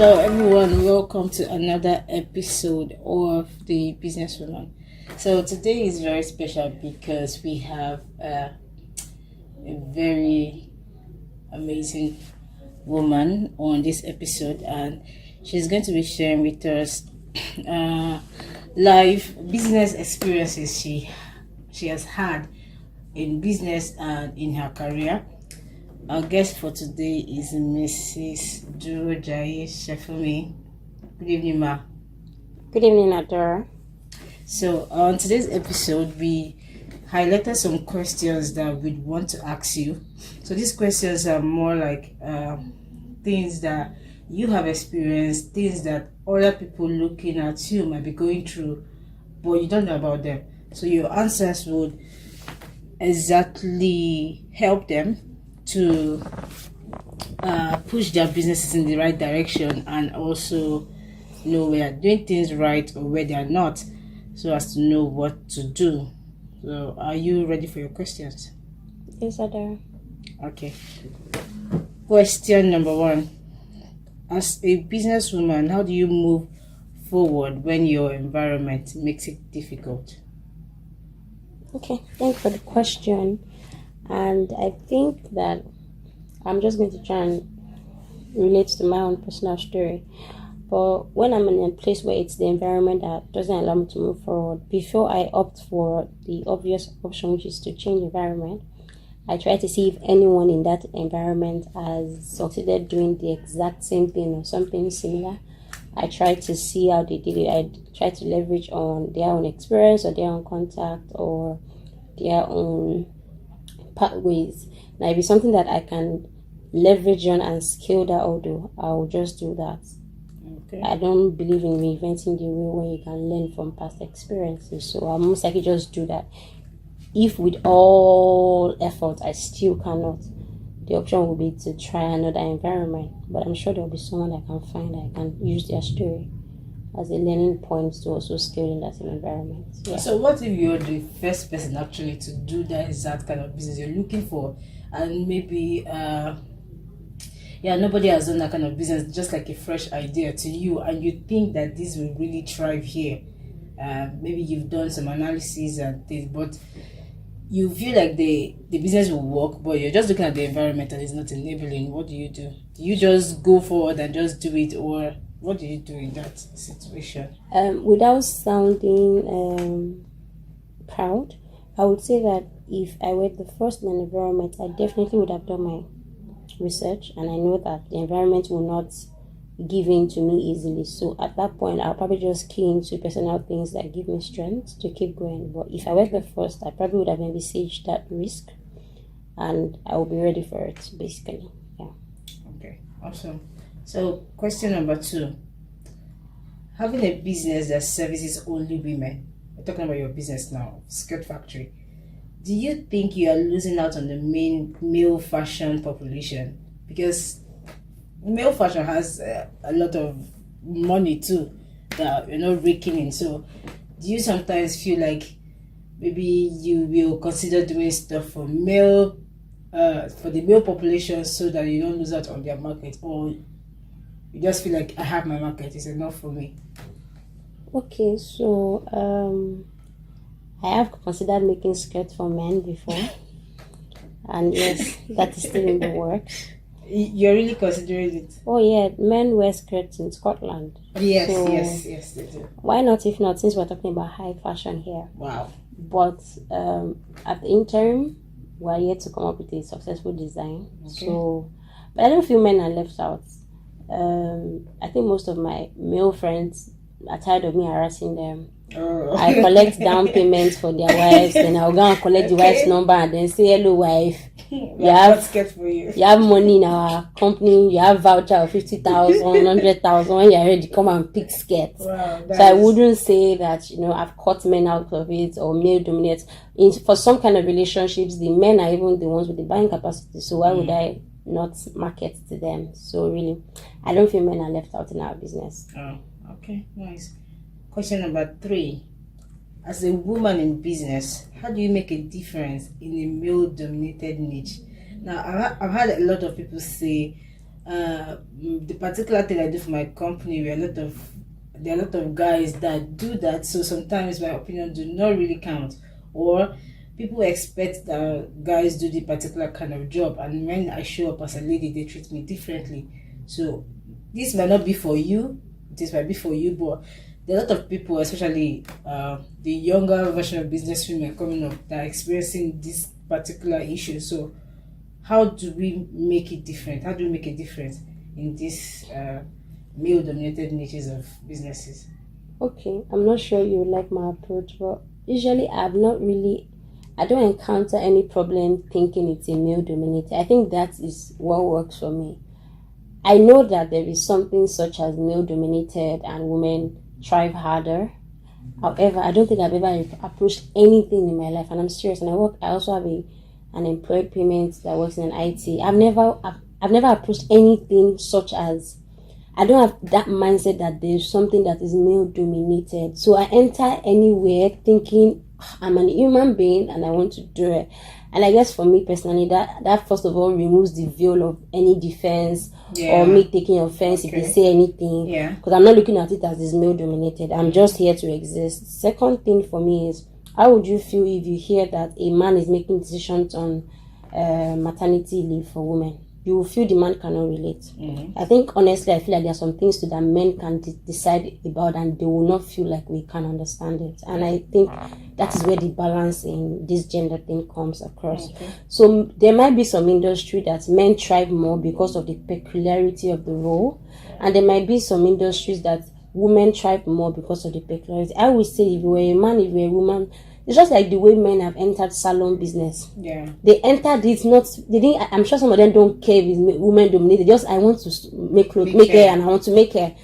Hello, everyone. Welcome to another episode of the Businesswoman. So today is very special because we have a very amazing woman on this episode, and she's going to be sharing with us live business experiences she has had in business and in her career. Our guest for today is Mrs. Durojaye Shefumi. Good evening, ma. Good evening, Adora. So, on today's episode, we highlighted some questions that we'd want to ask you. So, these questions are more like things that you have experienced, things that other people looking at you might be going through, but you don't know about them. So, your answers would exactly help them to push their businesses in the right direction and also know where they're doing things right or where they are not, so as to know what to do. So, are you ready for your questions? Yes, Adora. Okay. Question number one. As a businesswoman, how do you move forward when your environment makes it difficult? Okay, thanks for the question. And I think that I'm just going to try and relate to my own personal story. But when I'm in a place where it's the environment that doesn't allow me to move forward, before I opt for the obvious option, which is to change environment, I try to see if anyone in that environment has succeeded doing the exact same thing or something similar. I try to see how they did it. I try to leverage on their own experience or their own contact or their own pathways. Now, if it's something that I can leverage on and scale that I'll just do that. Okay. I don't believe in reinventing the wheel when you can learn from past experiences. So I'll most likely just do that. If with all effort I still cannot, the option will be to try another environment. But I'm sure there'll be someone I can find I can use their story as a learning point to also scale in that same environment. Yeah. So what if you're the first person actually to do that exact kind of business you're looking for, and maybe nobody has done that kind of business, just like a fresh idea to you, and you think that this will really thrive here? Maybe you've done some analysis and things, but you feel like the business will work, but you're just looking at the environment and it's not enabling. What do? Do you just go forward and just do it, or what do you do in that situation? Without sounding proud, I would say that if I were the first in an environment, I definitely would have done my research, and I know that the environment will not give in to me easily. So at that point, I'll probably just key into personal things that give me strength to keep going. But if I were the first, I probably would have envisaged that risk, and I will be ready for it, basically. Yeah. Okay, awesome. So, question number 2. Having a business that services only women, we're talking about your business now, skirt factory. Do you think you are losing out on the main male fashion population? Because male fashion has a lot of money too that you're not raking in. So, do you sometimes feel like maybe you will consider doing stuff for the male population so that you don't lose out on their market, or you just feel like I have my market, it's enough for me? Okay, so I have considered making skirts for men before, and yes, that is still in the works. You're really considering it? Oh yeah, men wear skirts in Scotland. Yes, so yes, they do. Why not? If not, since we're talking about high fashion here. Wow. But at the interim, we're yet to come up with a successful design. Okay. So, but I don't feel men are left out. I think most of my male friends are tired of me harassing them. Oh. I collect down payments for their wives, then I'll go and collect the wife's number and then say, hello wife, you have money in our company, you have voucher of 50,000, 100,000, when you're ready, come and pick skirts. Wow, so I wouldn't say that, I've cut men out of it or male dominates. For some kind of relationships, the men are even the ones with the buying capacity, so why would I not market to them? So really, I don't feel men are left out in our business. Oh, okay, nice. Question number 3. As a woman in business, how do you make a difference in a male-dominated niche? Now, I've had a lot of people say the particular thing I do for my company, there are a lot of guys that do that. So sometimes my opinion do not really count, or people expect that guys do the particular kind of job, and when I show up as a lady, they treat me differently. So this might not be for you. This might be for you, but there are a lot of people, especially the younger version of business women coming up, that are experiencing this particular issue. So how do we make it different? How do we make a difference in this male-dominated niches of businesses? Okay, I'm not sure you like my approach, but usually I don't encounter any problem thinking it's a male dominated. I think that is what works for me. I know that there is something such as male dominated and women thrive harder. However, I don't think I've ever approached anything in my life, and I'm serious. And I also have an employed payment that works in IT. I've never approached anything such as, I don't have that mindset that there's something that is male dominated. So I enter anywhere thinking I'm an human being and I want to do it. And I guess for me personally, that first of all removes the veil of any defense or me taking offense if they say anything. Because I'm not looking at it as this male dominated. I'm just here to exist. Second thing for me is, how would you feel if you hear that a man is making decisions on maternity leave for women? You will feel the man cannot relate. I think honestly, I feel like there are some things that men can decide about, and they will not feel like we can understand it. And I think that is where the balance in this gender thing comes across. So there might be some industry that men thrive more because of the peculiarity of the role, and there might be some industries that women thrive more because of the peculiarity. I would say if you were a man, if you were a woman, it's just like the way men have entered salon business. They entered it I'm sure some of them don't care if it's women dominated. Just, I want to make hair, and I want to make hair.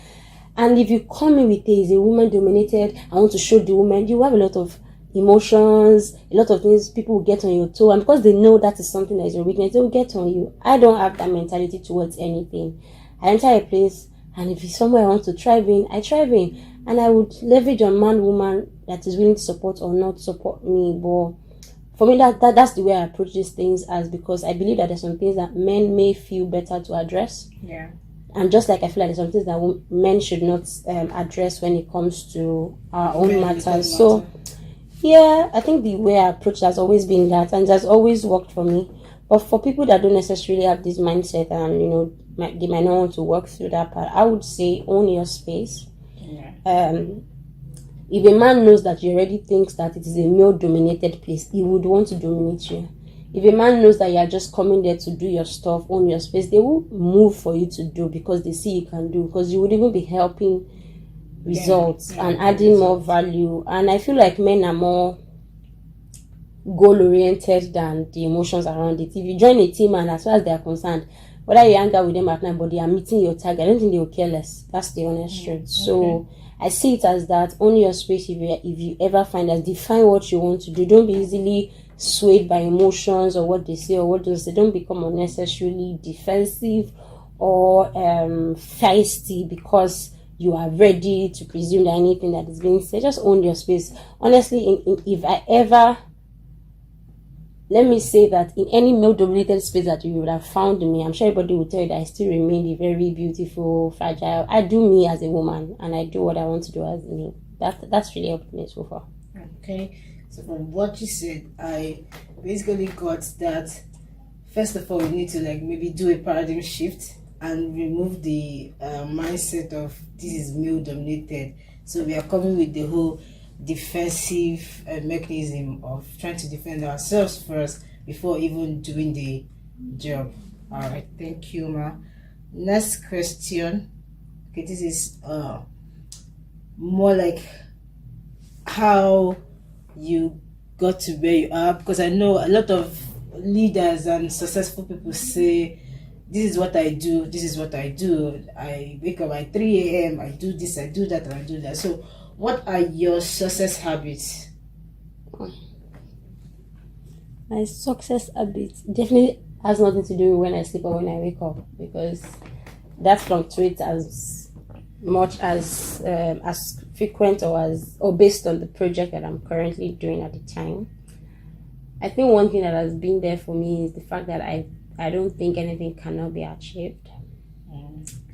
And if you come in with it's a woman dominated, I want to show the woman, you have a lot of emotions, a lot of things, people will get on your toe, and because they know that is something that is your weakness, they will get on you. I don't have that mentality towards anything. I enter a place, and if it's somewhere I want to thrive in, I thrive in. And I would leverage on man, woman that is willing to support or not support me. But for me, that's the way I approach these things, as because I believe that there's some things that men may feel better to address. And just like I feel like there's some things that men should not address when it comes to our own matters. So, I think the way I approach has always been that, and it has always worked for me. But for people that don't necessarily have this mindset, and they might not want to work through that part, I would say own your space. If a man knows that you already thinks that it is a male-dominated place, he would want to dominate you. If a man knows that you are just coming there to do your stuff, own your space, they will move for you to do because they see you can do. Because you would even be helping results and adding more value. And I feel like men are more goal-oriented than the emotions around it. If you join a team, and as far as they are concerned, whether you hang out with them at night, but they are meeting your target, I don't think they will care less. That's the honest truth. So I see it as that. Own your space. If you ever find that, define what you want to do. Don't be easily swayed by emotions or what they say or what they say. Don't become unnecessarily defensive or feisty because you are ready to presume that anything that is being said. Just own your space. Honestly, if I ever, let me say that in any male-dominated space that you would have found me, I'm sure everybody will tell you that I still remain a very beautiful, fragile. I do me as a woman, and I do what I want to do as me. That's really helped me so far. Okay, so from what you said, I basically got that. First of all, we need to maybe do a paradigm shift and remove the mindset of this is male-dominated. So we are coming with the whole defensive mechanism of trying to defend ourselves first before even doing the job. All right, thank you, ma. Next question. Okay, this is more like how you got to where you are, because I know a lot of leaders and successful people say, this is what I do, this is what I do. I wake up at 3 a.m., I do this, I do that, and I do that. So what are your success habits? My success habits definitely has nothing to do with when I sleep or when I wake up, because that fluctuates as much as frequent or based on the project that I'm currently doing at the time. I think one thing that has been there for me is the fact that I don't think anything cannot be achieved.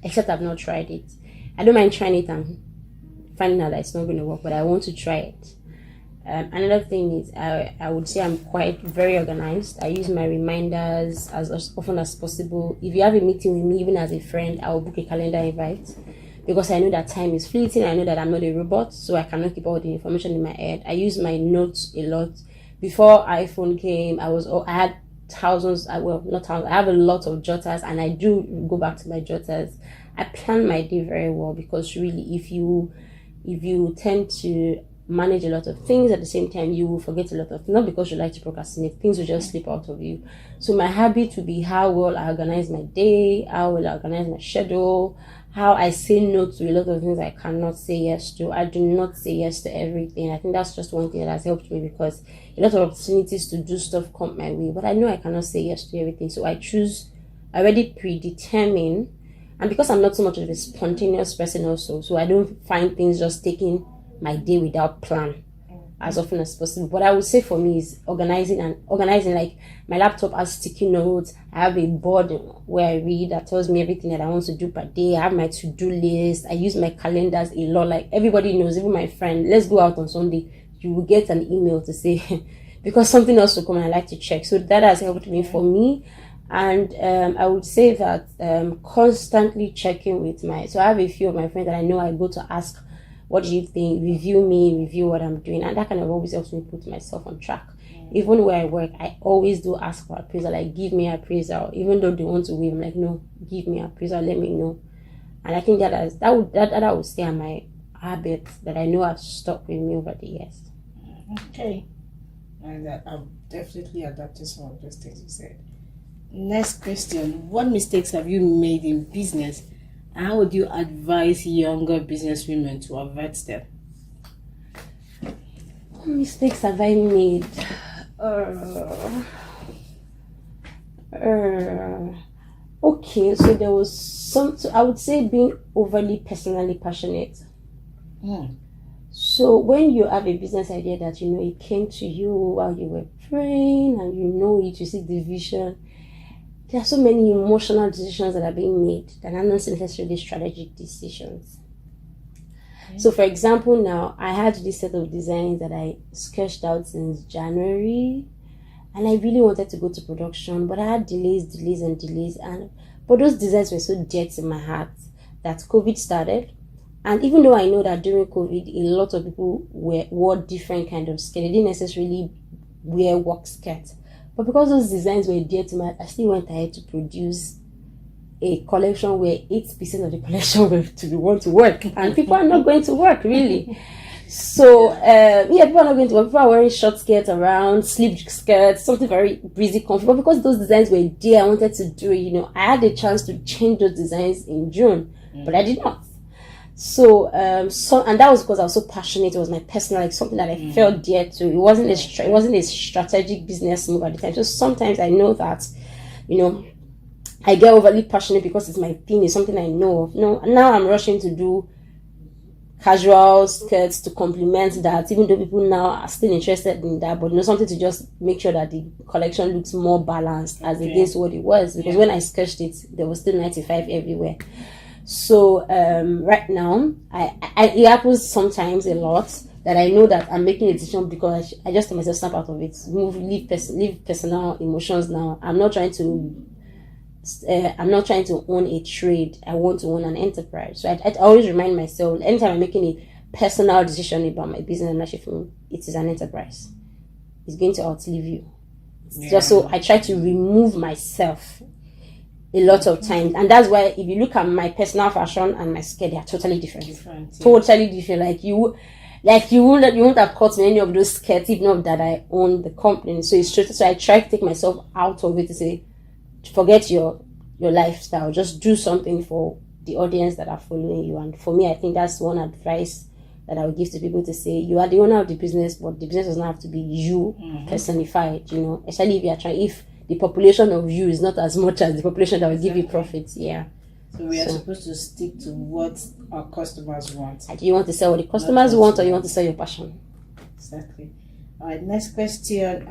except I've not tried it. I don't mind trying it and finding out that it's not going to work, but I want to try it. Another thing is I would say I'm quite very organized. I use my reminders as often as possible. If you have a meeting with me, even as a friend, I will book a calendar invite, because I know that time is fleeting. I know that I'm not a robot, so I cannot keep all the information in my head. I use my notes a lot. Before iPhone came, I had thousands, well, not thousands, I have a lot of jotters, and I do go back to my jotters. I plan my day very well, because really, if you tend to manage a lot of things at the same time, you will forget a lot of, not because you like to procrastinate, things will just slip out of you. So my habit will be how well I organize my day, how well I organize my schedule, how I say no to a lot of things I cannot say yes to. I do not say yes to everything. I think that's just one thing that has helped me, because a lot of opportunities to do stuff come my way, but I know I cannot say yes to everything. So I already predetermine, and because I'm not so much of a spontaneous person also, so I don't find things just taking my day without plan as often as possible. What I would say for me is organizing. Like, my laptop has sticky notes. I have a board where I read that tells me everything that I want to do per day. I have my to-do list. I use my calendars a lot. Like, everybody knows, even my friend, let's go out on Sunday, you will get an email to say because something else will come and I like to check. So that has helped me for me. And I would say that constantly checking with so I have a few of my friends that I know I go to ask, what do you think? Review me, review what I'm doing. And that kind of always helps me put myself on track. Even where I work, I always do ask for appraisal. Like, give me appraisal. Even though they want to waive, I'm like, no, give me appraisal, let me know. And I think that I would say are my habits that I know have stuck with me over the years. Okay. And I've definitely adapted some of those things you said. Next question. What mistakes have you made in business? And how would you advise younger business women to avoid them? What mistakes have I made? Okay, so there was I would say being overly personally passionate. So when you have a business idea that it came to you while you were praying and you see the vision, there are so many emotional decisions that are being made that are not necessarily strategic decisions. Okay. So for example, now I had this set of designs that I sketched out since January, and I really wanted to go to production, but I had delays, but those designs were so dear to my heart that COVID started. And even though I know that during COVID, a lot of people wore different kind of skirt, they didn't necessarily wear work skirts. But because those designs were dear to my heart, I still went ahead to produce a collection where 8% of the collection were to be want to work. And people are not going to work, really. So, people are not going to work. People are wearing short skirts around, sleeve skirts, something very breezy, comfortable. But because those designs were dear, I wanted to do it. I had a chance to change those designs in June, but I did not. So, and that was because I was so passionate. It was my personal, something that I felt dear to. It wasn't a strategic business move at the time. So sometimes I know that, I get overly passionate because it's my thing. It's something I know of. Now I'm rushing to do casual skirts to complement that, even though people now are still interested in that, but something to just make sure that the collection looks more balanced as against what it was. Because when I sketched it, there was still 95 everywhere. So right now, it happens sometimes a lot that I know that I'm making a decision because I just tell myself, snap out of it, leave personal emotions now. I'm not trying to own a trade. I want to own an enterprise. So I always remind myself, anytime I'm making a personal decision about my business ownership, it is an enterprise. It's going to outlive you. Just so I try to remove myself a lot of times, and that's why if you look at my personal fashion and my skirt, they are totally different. Totally different. Like you won't have caught me any of those skirts if not that I own the company. So it's true. So I try to take myself out of it to say, forget your lifestyle, just do something for the audience that are following you. And for me, I think that's one advice that I would give to people, to say you are the owner of the business, but the business doesn't have to be you personified. Especially if the population of you is not as much as the population that will give you profits. Yeah. So we are supposed to stick to what our customers want. Do you want to sell what the customers want, or you want to sell your passion? Exactly. All right. Next question.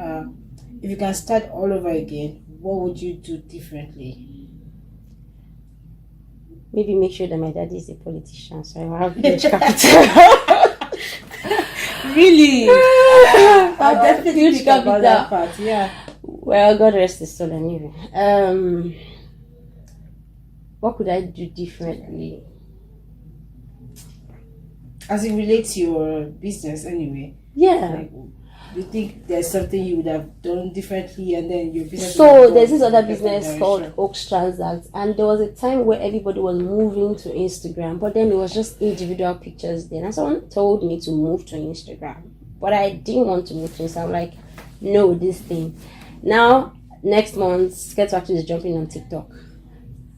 If you can start all over again, what would you do differently? maybe make sure that my daddy is a politician, so I will have huge capital. Really? I'll definitely Huge think about capital. that part. Yeah. Well, God rest his soul anyway. What could I do differently? As it relates to your business, anyway. Yeah. Like, do you think there's something you would have done differently, and then your business? So there's this other business called Oaks Transact, and there was a time where everybody was moving to Instagram, but then it was just individual pictures then. And someone told me to move to Instagram, but I didn't want to move to Instagram. I'm like, no, this thing. Now, next month, Skirt Factory is jumping on TikTok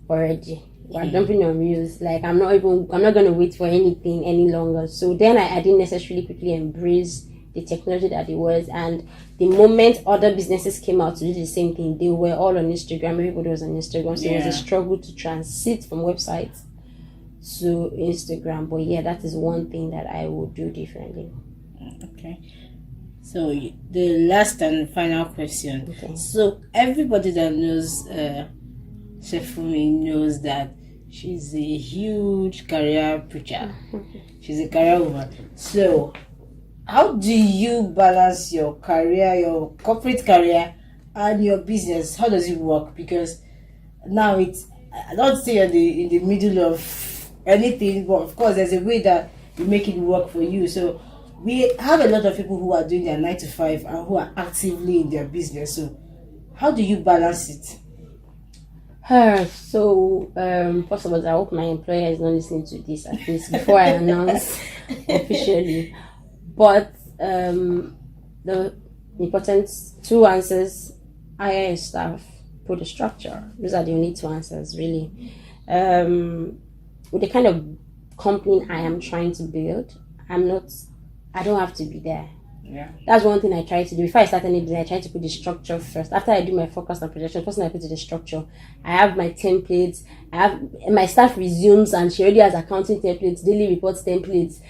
already. We're jumping on Reels. Like, I'm not going to wait for anything any longer. So then I didn't necessarily quickly embrace the technology that it was. And the moment other businesses came out to do the same thing, they were all on Instagram. Everybody was on Instagram. So it was a struggle to transit from websites to Instagram. But yeah, that is one thing that I would do differently. Okay. So the last and final question. Okay. So everybody that knows Shefumi knows that she's a huge career preacher. She's a career woman. So how do you balance your career, your corporate career, and your business? How does it work? Because now I don't say you're in the middle of anything, but of course there's a way that you make it work for you. So we have a lot of people who are doing their 9 to 5 and who are actively in their business. So how do you balance it? So first of all, I hope my employer is not listening to this at least before I announce officially. But the important 2 answers: hire staff, put a structure. Those are the only 2 answers, really. With the kind of company I am trying to build, I don't have to be there. Yeah. That's one thing I try to do. Before I start any business, I try to put the structure first. After I do my forecast and projection, first thing I put is the structure. I have my templates. My staff resumes and she already has accounting templates, daily reports templates,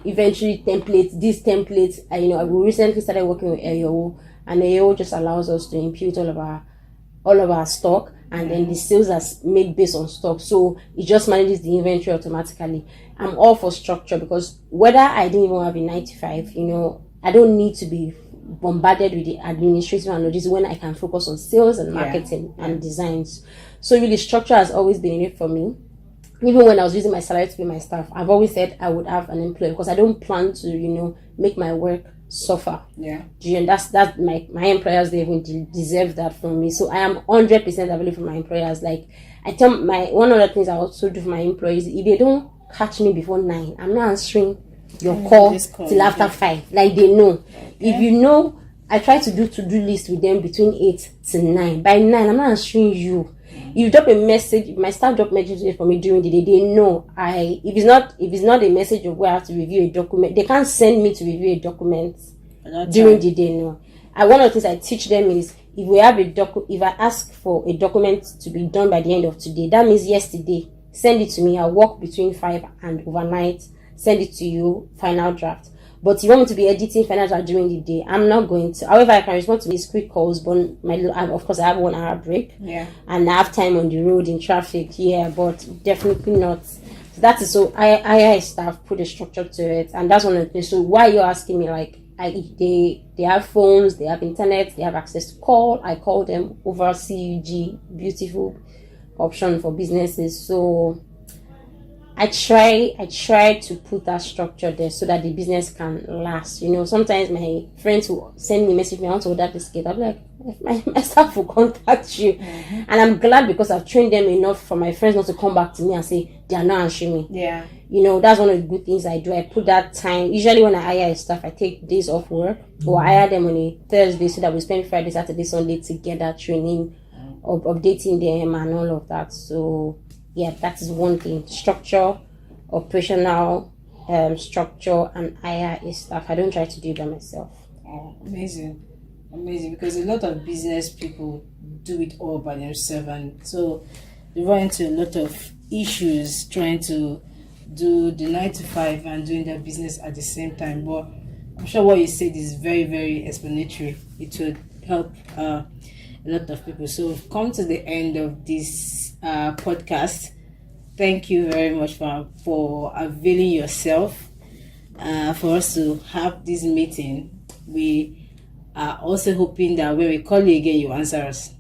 inventory templates, these templates. We recently started working with AO, and AO just allows us to impute all of our stock, and then the sales are made based on stock. So it just manages the inventory automatically. I'm all for structure, because whether I didn't even have a 9 to 5, I don't need to be bombarded with the administrative and logistics when I can focus on sales and marketing and designs. So really, structure has always been in it for me. Even when I was using my salary to pay my staff, I've always said I would have an employee, because I don't plan to, make my work suffer. Yeah. And that's my employers, they even deserve that from me. So I am 100% available for my employers. Like, I tell one of the things I also do for my employees, if they don't catch me before 9, I'm not answering your call till after 5. Like, they know. If I try to do to-do list with them between 8 to 9. By 9, I'm not answering you. You drop a message, my staff drop messages for me during the day, they know if it's not a message of where I have to review a document, they can't send me to review a document during the day. No. One of the things I teach them is, if I ask for a document to be done by the end of today, that means yesterday, send it to me. I'll work between 5 and overnight, send it to you, final draft. But you want me to be editing final draft during the day, I'm not going to. However, I can respond to these quick calls, but of course I have 1 hour break. Yeah. And I have time on the road in traffic. Yeah, but definitely not. So that is, so I staff put a structure to it, and that's one of the things. So why you're asking me, like, they have phones, they have internet, they have access to call. I call them over CUG, beautiful option for businesses. So I try to put that structure there so that the business can last. Sometimes my friends will send me a message, I want to order this kit. I'm like, my staff will contact you. Mm-hmm. And I'm glad, because I've trained them enough for my friends not to come back to me and say they are not answering me. Yeah. That's one of the good things I do. I put that time. Usually when I hire staff, I take days off work, or I hire them on a Thursday so that we spend Friday, Saturday, Sunday together training, updating them and all of that. So yeah, that is one thing. Structure, operational structure, and hire a staff. I don't try to do it by myself. Oh, amazing. Because a lot of business people do it all by themselves, and so they run into a lot of issues trying to do the 9 to 5 and doing their business at the same time. But I'm sure what you said is very, very explanatory. It would help a lot of people. So we've come to the end of this podcast. thank you very much for availing yourself for us to have this meeting. We are also hoping that when we call you again, you answer us.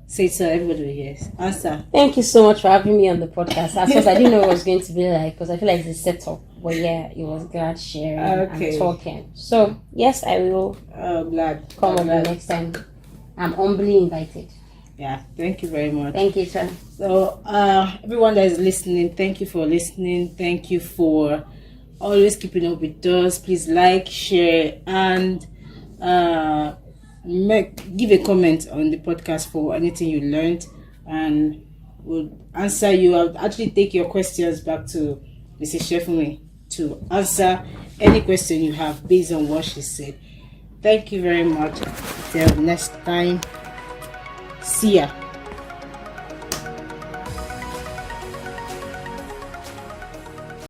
Say it so everybody will hear. Answer. Thank you so much for having me on the podcast. At first, I didn't know what it was going to be like because I feel like it's a setup. But yeah, it was glad sharing and talking. So yes, I will. Glad. Come over next time. I'm humbly invited. Yeah, thank you very much. Thank you, sir. So, everyone that is listening, thank you for listening. Thank you for always keeping up with us. Please like, share, and give a comment on the podcast for anything you learned, and we'll answer you. I'll actually take your questions back to Mrs. Shefumi to answer any question you have based on what she said. Thank you very much. Till next time. See ya.